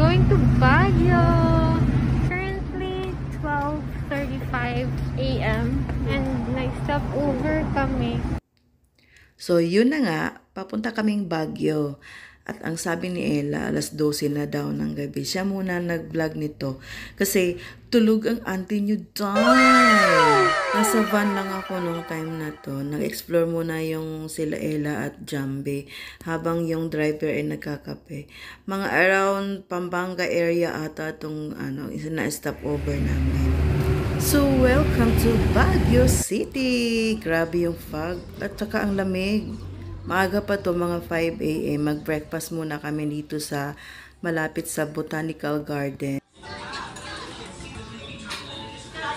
going to Baguio. Currently 12:35 AM and nag-stop over kami. So yun na nga, papunta kaming Baguio. At ang sabi ni Ella, alas 12 na daw ng gabi. Siya muna nag-vlog nito. Kasi tulog ang auntie nyo dahil. Nasa van lang ako nung time na to. Nag-explore muna yung sila Ella at Jambe. Habang yung driver ay nagkakape. Mga around Pampanga area ata itong na-stop over namin. So welcome to Baguio City. Grabe yung fog at saka ang lamig. Maaga pa to, mga 5 AM. Mag-breakfast muna kami dito sa malapit sa Botanical Garden.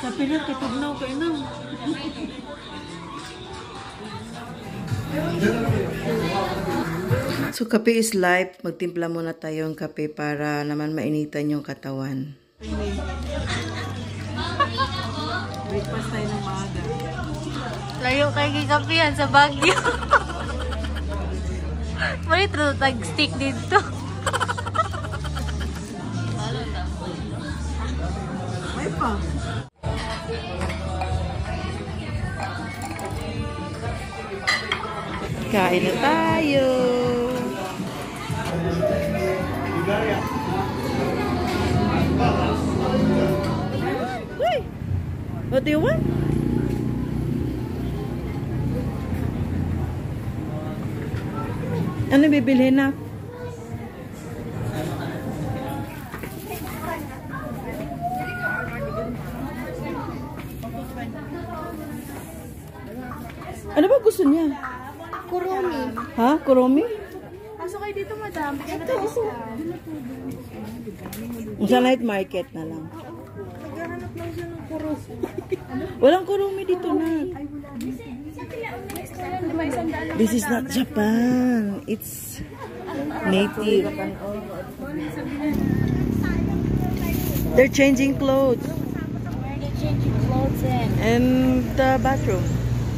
Sabi na, kitugnaw kayo na. So, kape is life. Magtimpla muna tayo ng kape para naman mainitan yung katawan. Breakfast tayo ng maaga. Layo kayo kikapihan sa Baguio. Mali ito tag-stick dito. May pa. Kain na tayo! Uy! What do you want? Ano bibilhin na? Ano ba gusto niya? Kuromi. Ha? Kuromi? Pasok kayo dito, madam. Ito. Sa night market na lang. Naghahanap lang siya ng kuromi. Walang kuromi dito na. This is not Japan. It's native. They're changing clothes. Where are they changing clothes in? And the bathroom.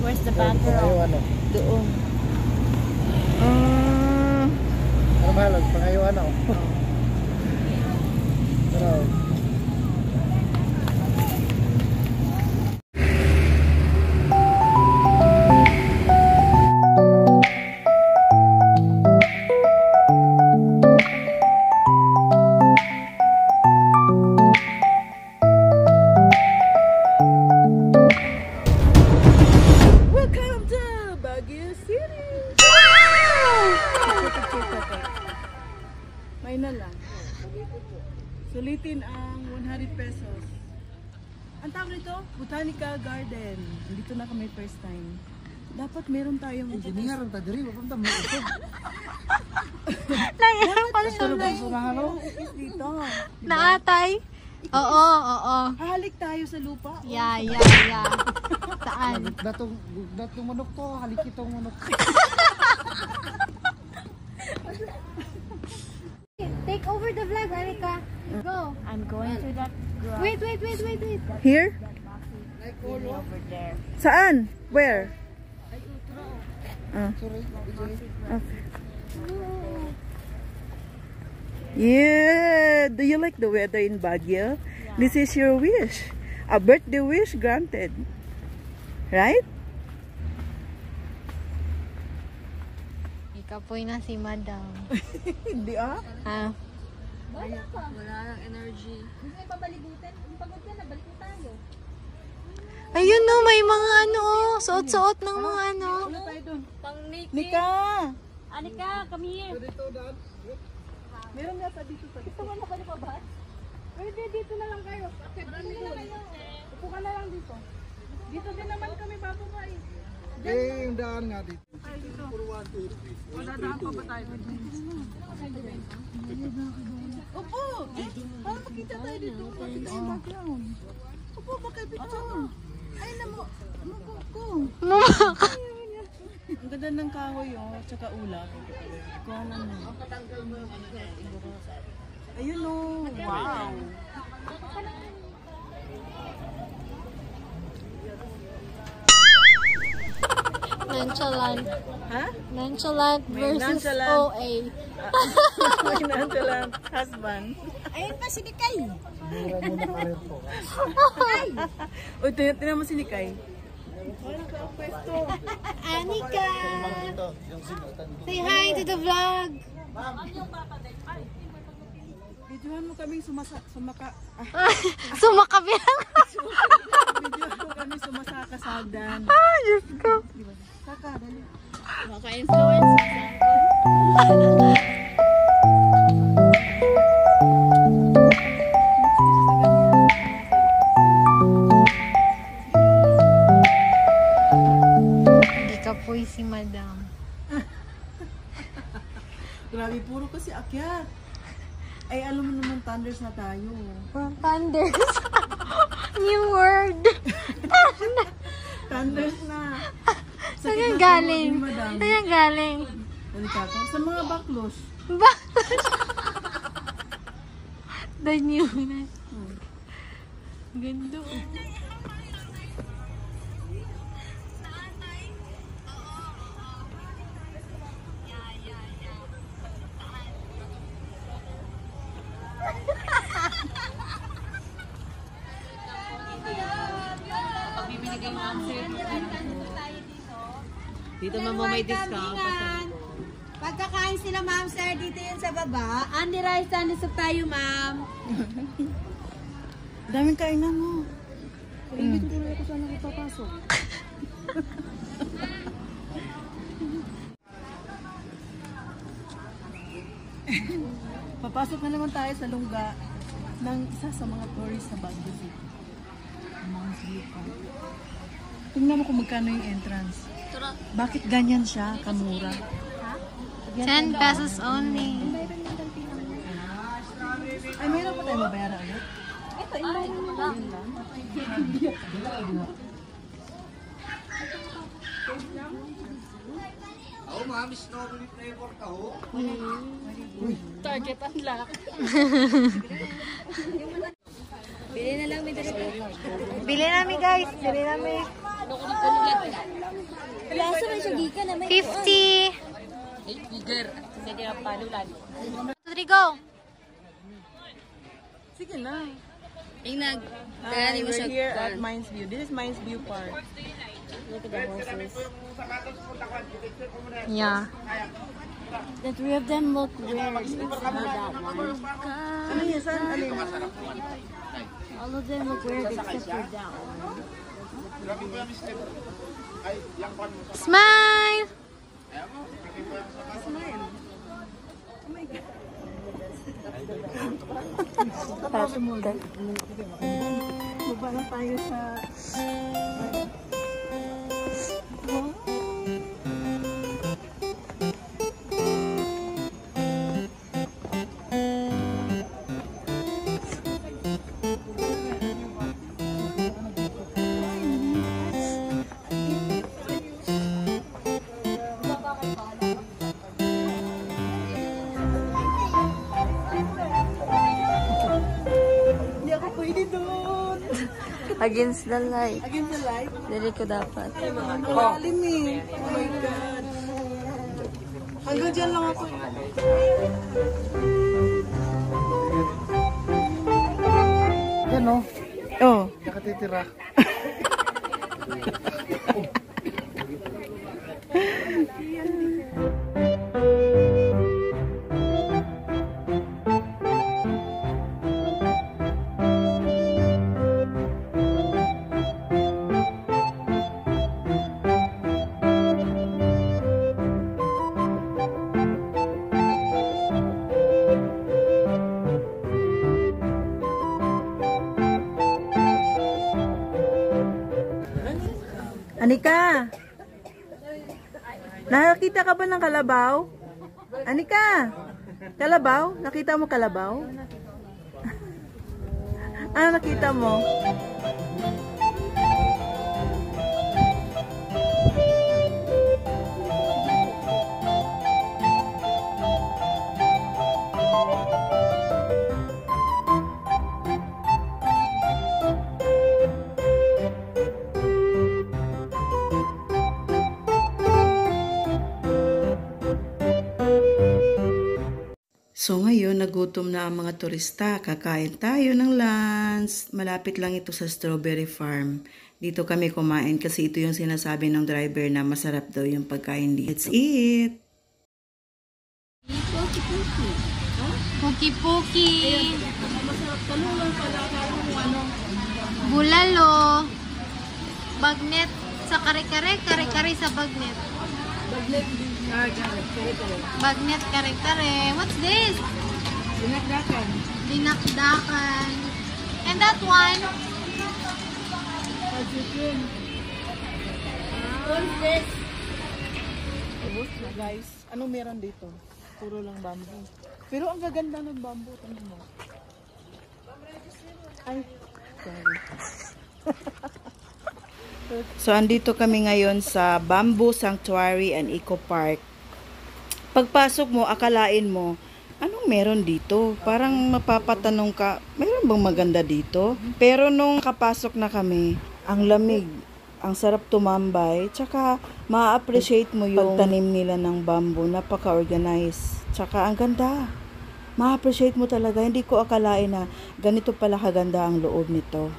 Where's the bathroom? Doon. Ano mahalag? Pangayuan ako. Pero... Welcome to Baguio City! May na lang. Sulitin ang 100 pesos. Ang tawag nito? Botanical Garden. Dito na kami first time. Dapat meron tayong Engineer ang tadiri, wapang mo ito. Nangyayang pala siya na. dito. Naatay? Oo. Hahalik tayo sa lupa. Yeah. Saan? Datong manok to, halikitong manok. Take over the vlog, Anika. Go. I'm going to that garage. Wait. Here? Over there. Saan? Where? Sorry, Okay. Yeah. Do you like the weather in Baguio? Yeah. This is your wish. A birthday wish granted. Right? Ikapoy na si Madam. Hindi ah. Ha? Wala nang energy. Gusto niyo pabalibutan? Kung pagod ka na, balik mo tayo. Ayun no, may mga suot-suot ng mga Ano tayo dun? Pang naked. Nika! Anika, come here. Meron nga sa dito sa Gusto mo na ba pa ba? Pwede dito na lang kayo. Dito na kayo. Upo ka na lang dito. Dito din naman kami bababa eh. Eh, yung daan nga dito. Dadaan pa ba tayo? Opo! Para makita tayo dito. Makita yung background. Opo, makipicture. Ay, namukok. Mama ka. Ang ganda ng kahoy oh, tsaka ulap. Kuha lang mo. Ayun oh, wow. Nonchalant. Ha? Nonchalant May versus nonchalant. OA. Financial husband. Ayun pa si Nikay. Mura muna ka rin po. Uy, tinan mo si Nikay. Anika! Say hi to the vlog! Videohan mo kaming sumaka Videohan mo kami sumasaka sa hagdan. Diyos ko! Saka, dali. Maka-influence. Hindi ka po si madam. Grabe, puro kasi akyat. Ay, alam mo naman, thunders na tayo. Thunders. New word. Thunders na. Saan yan galing? Madam. Saan yan galing? Halika ka. Sa mga baklos. The new na. Ganda. Dito mo may discount. Pagkakain sila, ma'am, sir, dito yun sa baba. Andy Rice, Andy Soup tayo, ma'am. Daming kainan mo. Hindi ko ako sana papasok. Papasok na naman tayo sa lungga ng isa sa mga tourist sa Baguio City. Mount View Park. Tingnan mo kung magkano yung entrance. Bakit ganyan siya, kamura? 10 pesos only. Ay, mayroon pa tayo mabayaran ulit? Target unlock. Bili na lang, may dali. Bili namin guys. Bili namin. Laso may sugika na may 50. bigger. Sige ang palulan. 3, go. Sige na. Inag. Hi, we're here at Mines View. This is Mines View Park. Look at the horses. Yeah. The three of them look weird. Except for that one. Ano yun? Saan? Alin? All of them look weird except for that one. Smile. Baba na tayo sa... Hindi ako pwede doon. Against the light. Against the light. Dili ko dapat. Malalim eh. Oh my God. Hanggang dyan lang ako. Yan o. Oh. Nakatitira. Anika! Nakakita ka ba ng kalabaw? Anika! Kalabaw? Nakita mo kalabaw? Ano nakita mo? So ngayon, nagutom na ang mga turista. Kakain tayo ng lunch. Malapit lang ito sa Strawberry Farm. Dito kami kumain kasi ito yung sinasabi ng driver na masarap daw yung pagkain dito. Let's eat! Puki-puki. Bulalo. Bagnet sa kare-kare. Kare-kare sa bagnet. Bagnet kare-kare. What's this? Dinakdakan. Dinakdakan. And that one? What's this? Guys, anong meron dito? Puro lang bamboo. Pero ang gaganda ng bamboo. Tingnan mo. Ay, sorry. So, andito kami ngayon sa Bamboo Sanctuary and Eco Park. Pagpasok mo, akalain mo, anong meron dito? Parang mapapatanong ka, meron bang maganda dito? Pero nung kapasok na kami, ang lamig, ang sarap tumambay, tsaka ma-appreciate mo yung pagtanim nila ng bamboo, napaka-organized. Tsaka ang ganda. Ma-appreciate mo talaga. Hindi ko akalain na ganito pala kaganda ang loob nito.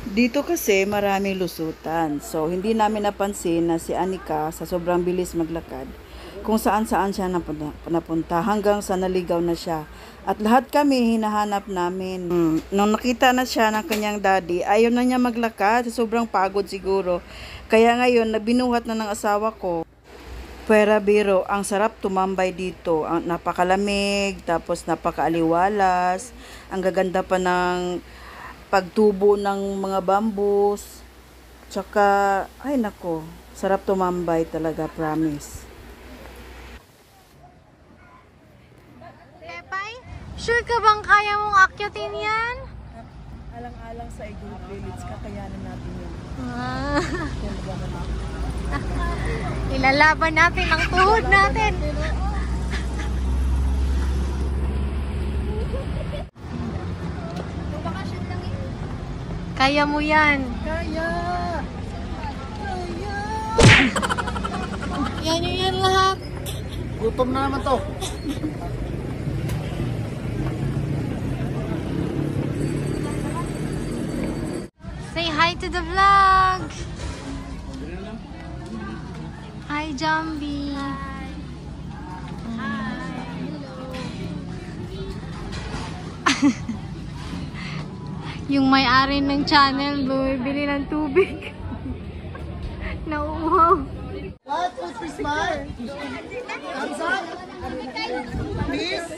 Dito kasi maraming lusutan. So, hindi namin napansin na si Anika sa sobrang bilis maglakad, kung saan-saan siya napunta hanggang sa naligaw na siya. At lahat kami hinahanap namin. Nung nakita na siya ng kanyang daddy, ayaw na niya maglakad. Sobrang pagod siguro. Kaya ngayon, nabinuhat na ng asawa ko. Pwera biro, ang sarap tumambay dito. Ang napakalamig, tapos napakaaliwalas. Ang gaganda pa ng pagtubo ng mga bambus. Tsaka, ay nako, sarap tumambay talaga, promise. Pepay? Sure ka bang kaya mong akyatin yan? Alang-alang sa Igorot Village, kakayanan natin yun. Ilalaban natin ang tuhod natin. Kaya mo yan. Kaya! Yan yun yan lahat. Gutom na naman to. Say hi to the vlog. Hi, Jambi. Yung may-ari ng channel, bumibili ng tubig. Nauuhaw. What? What's this smile? Thumbs up? Please?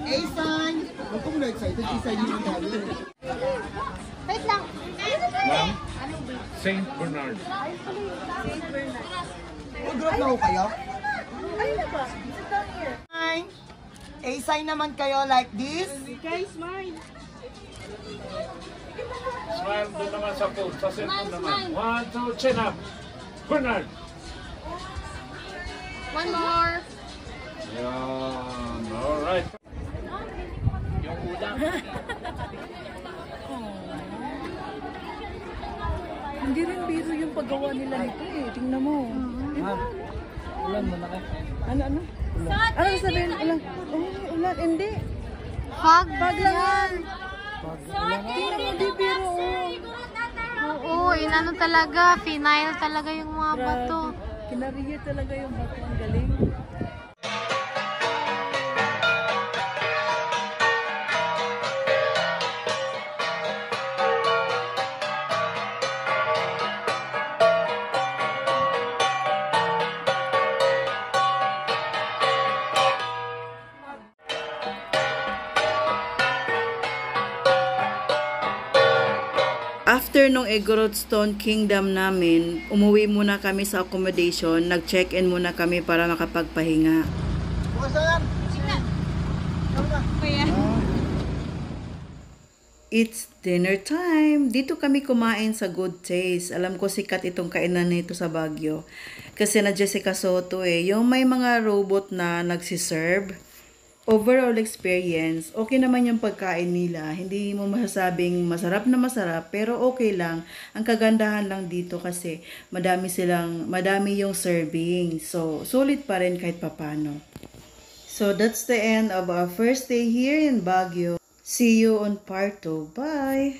A-sign? Kung na-excited, A-sign yung tayo. Wait lang. Ma'am, Saint Bernard. Mag-group na ho kayo? Smile. A-sign naman kayo like this. Smile doon naman sa pool. Sa cellphone naman. 1, 2, chin up. Bernard. One more. Yan. Alright. Yung ulam. Hindi rin biro yung paggawa nila nito eh. Tingnan mo. Ulan mo na ka. Ano? Ano sabihin? Ulan. Oh, ulan. Hindi. Fog Pag lang yan. Tingnan mo, di biro. Oo, inano talaga. Final talaga yung mga bato. Kinariya talaga yung bato. Ang galing. After nung Igorot Stone Kingdom namin, umuwi muna kami sa accommodation, nag-check-in muna kami para makapagpahinga. It's dinner time! Dito kami kumain sa Good Taste. Alam ko sikat itong kainan nito sa Baguio. Kasi na Jessica Soto yung may mga robot na nagsiserve. Overall experience, okay naman yung pagkain nila. Hindi mo masasabing masarap na masarap, pero okay lang. Ang kagandahan lang dito kasi madami yung serving. So, sulit pa rin kahit papano. So that's the end of our first day here in Baguio. See you on part 2. Bye!